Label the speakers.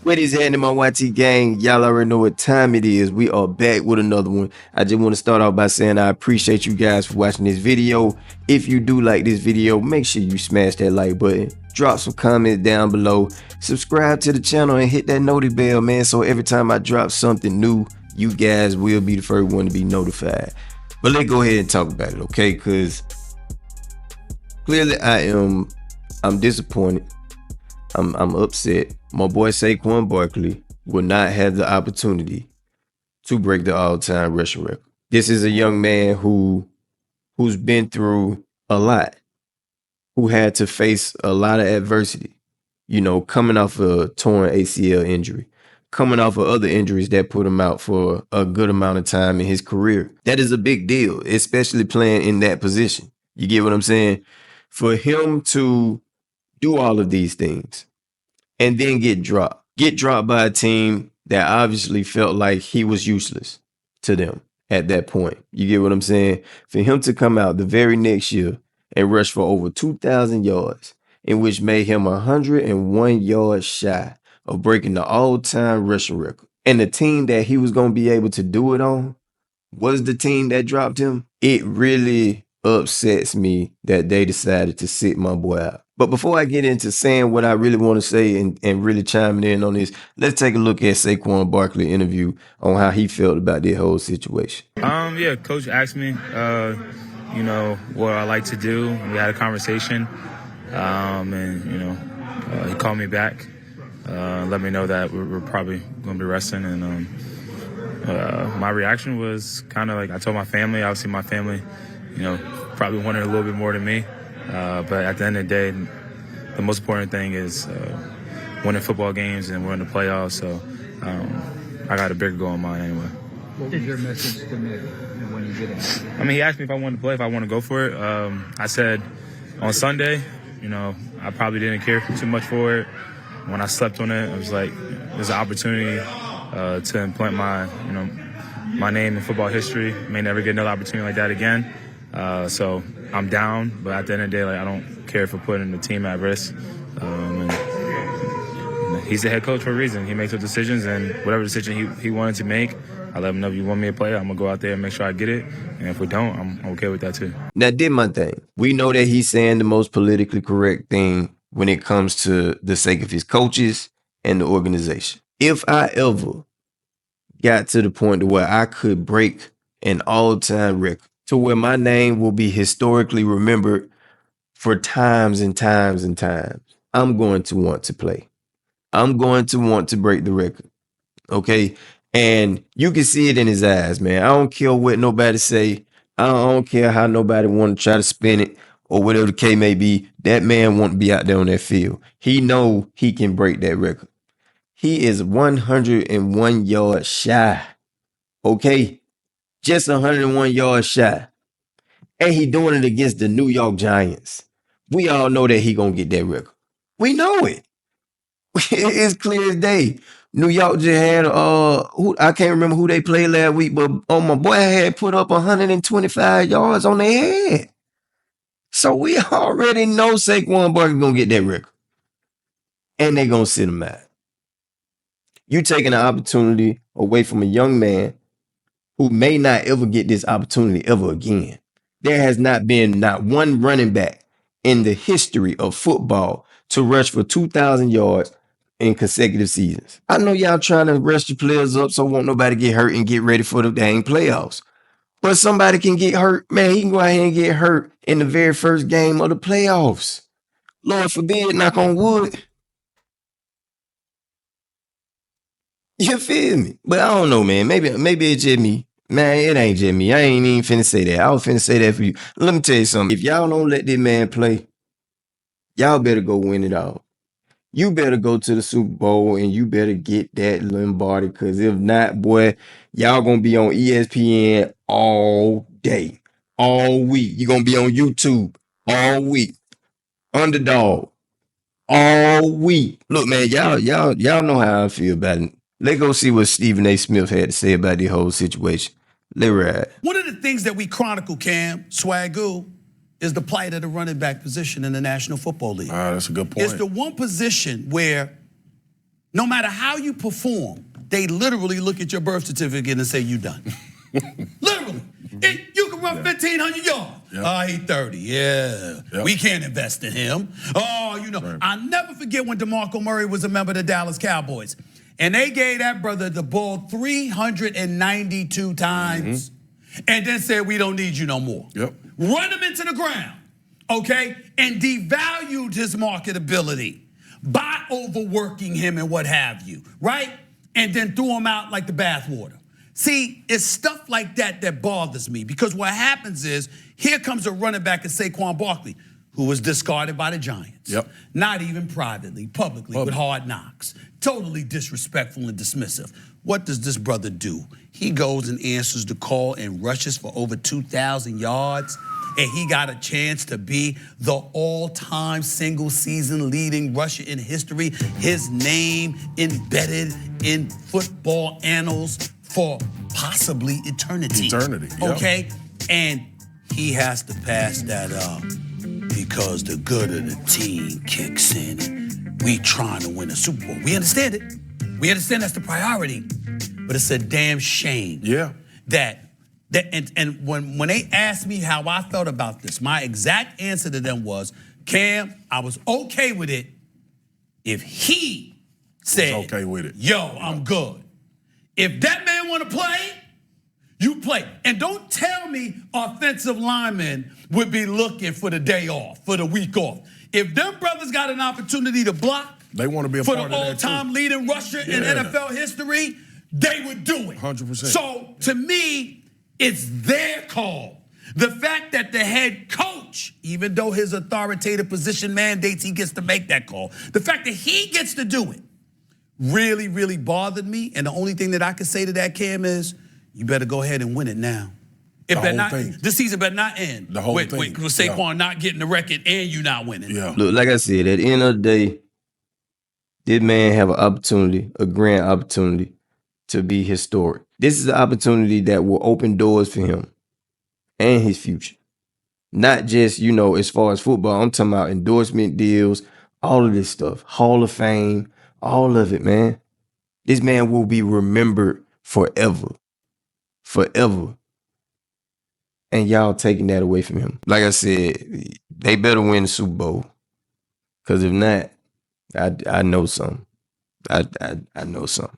Speaker 1: What is happening, my YT gang? Y'all already know what time it is. We are back with another one. I just want to start off by saying I appreciate you guys for watching this video. If you do like this video, make sure you smash that like button. Drop some comments down below. Subscribe to the channel and hit that noti bell, man. So every time I drop something new, you guys will be the first one to be notified. But let's go ahead and talk about it, okay? Because clearly I'm disappointed. I'm upset. My boy Saquon Barkley will not have the opportunity to break the all-time rushing record. This is a young man who's been through a lot, who had to face a lot of adversity, coming off a torn ACL injury, coming off of other injuries that put him out for a good amount of time in his career. That is a big deal, especially playing in that position. You get what I'm saying? For him to do all of these things and then get dropped by a team that obviously felt like he was useless to them at that point. You get what I'm saying? For him to come out the very next year and rush for over 2,000 yards, in which made him 101 yards shy of breaking the all-time rushing record. And the team that he was going to be able to do it on was the team that dropped him. It really upsets me that they decided to sit my boy out. But before I get into saying what I really want to say and really chiming in on this, let's take a look at Saquon Barkley interview on how he felt about the whole situation.
Speaker 2: Yeah, coach asked me, what I like to do. We had a conversation, and he called me back, let me know that we're probably going to be resting, and my reaction was kind of like I told my family. Obviously, my family, probably wanted a little bit more than me, but at the end of the day, the most important thing is winning football games and we're in the playoffs. So I got a bigger goal in mind anyway.
Speaker 3: What was your message to Nick when you did it?
Speaker 2: I mean, he asked me if I wanted to play, if I want to go for it. I said on Sunday, I probably didn't care too much for it. When I slept on it, I was like, there's an opportunity to implant my name in football history. May never get another opportunity like that again. So I'm down, but at the end of the day, I don't care for putting the team at risk. And he's the head coach for a reason. He makes those decisions, and whatever decision he wanted to make, I let him know if you want me to play, I'm going to go out there and make sure I get it. And if we don't, I'm okay with that too.
Speaker 1: Now, did my thing. We know that he's saying the most politically correct thing when it comes to the sake of his coaches and the organization. If I ever got to the point to where I could break an all-time record, to where my name will be historically remembered for times and times and times, I'm going to want to play. I'm going to want to break the record. Okay? And you can see it in his eyes, man. I don't care what nobody say. I don't care how nobody want to try to spin it or whatever the case may be. That man want to be out there on that field. He know he can break that record. He is 101 yards shy. Okay? Just 101 yards shy. And he doing it against the New York Giants. We all know that he gonna get that record. We know it. It's clear as day. New York just had I can't remember who they played last week, but my boy had put up 125 yards on their head. So we already know Saquon Barkley gonna get that record. And they gonna sit him out. You taking an opportunity away from a young man who may not ever get this opportunity ever again. There has not been not one running back in the history of football to rush for 2,000 yards in consecutive seasons. I know y'all trying to rest your players up so won't nobody get hurt and get ready for the dang playoffs. But somebody can get hurt. Man, he can go out here and get hurt in the very first game of the playoffs. Lord forbid, knock on wood. You feel me? But I don't know, man. Maybe it's just me. Man, it ain't just me. I ain't even finna say that. I was finna say that for you. Let me tell you something. If y'all don't let this man play, y'all better go win it all. You better go to the Super Bowl and you better get that Lombardi, because if not, boy, y'all gonna be on ESPN all day, all week. You're gonna be on YouTube all week. Underdog all week. Look, man, y'all know how I feel about it. Let's go see what Stephen A. Smith had to say about the whole situation. Let's ride.
Speaker 4: One of the things that we chronicle, Cam, Swagoo, is the plight of the running back position in the National Football League.
Speaker 5: That's a good point.
Speaker 4: It's the one position where no matter how you perform, they literally look at your birth certificate and say, you done. Literally. You can run 1,500 yards. Yep. He 30. Yeah. Yep. We can't invest in him. Right. I'll never forget when DeMarco Murray was a member of the Dallas Cowboys. And they gave that brother the ball 392 times and then said, we don't need you no more. Yep. Run him into the ground, okay? And devalued his marketability by overworking him and what have you, right? And then threw him out like the bathwater. See, it's stuff like that that bothers me because what happens is here comes a running back in Saquon Barkley who was discarded by the Giants. Yep. Not even privately, publicly with hard knocks. Totally disrespectful and dismissive. What does this brother do? He goes and answers the call and rushes for over 2,000 yards. And he got a chance to be the all-time single-season leading rusher in history. His name embedded in football annals for possibly eternity. Yep. Okay? And he has to pass that up because the good of the team kicks in and we trying to win a Super Bowl. We understand it. We understand that's the priority. But it's a damn shame that when they asked me how I felt about this, my exact answer to them was, Cam, I was okay with it if he said, okay with it. Yo, I'm good. If that man want to play, you play. And don't tell me offensive linemen would be looking for the day off, for the week off. If them brothers got an opportunity to block,
Speaker 5: they want to be a
Speaker 4: for
Speaker 5: part
Speaker 4: the
Speaker 5: of that
Speaker 4: all-time leading rusher in NFL history, they would do it.
Speaker 5: 100%.
Speaker 4: So to me, it's their call. The fact that the head coach, even though his authoritative position mandates he gets to make that call, the fact that he gets to do it really, really bothered me. And the only thing that I can say to that, Cam, is you better go ahead and win it now. This season better not end
Speaker 5: the whole thing.
Speaker 4: With Saquon not getting the record and you not winning.
Speaker 1: Yeah. Look, like I said, at the end of the day, this man have an opportunity, a grand opportunity to be historic. This is an opportunity that will open doors for him and his future. Not just, as far as football, I'm talking about endorsement deals, all of this stuff, Hall of Fame, all of it, man. This man will be remembered forever. Forever. And y'all taking that away from him. Like I said, they better win the Super Bowl. Because if not, I know something. I know something.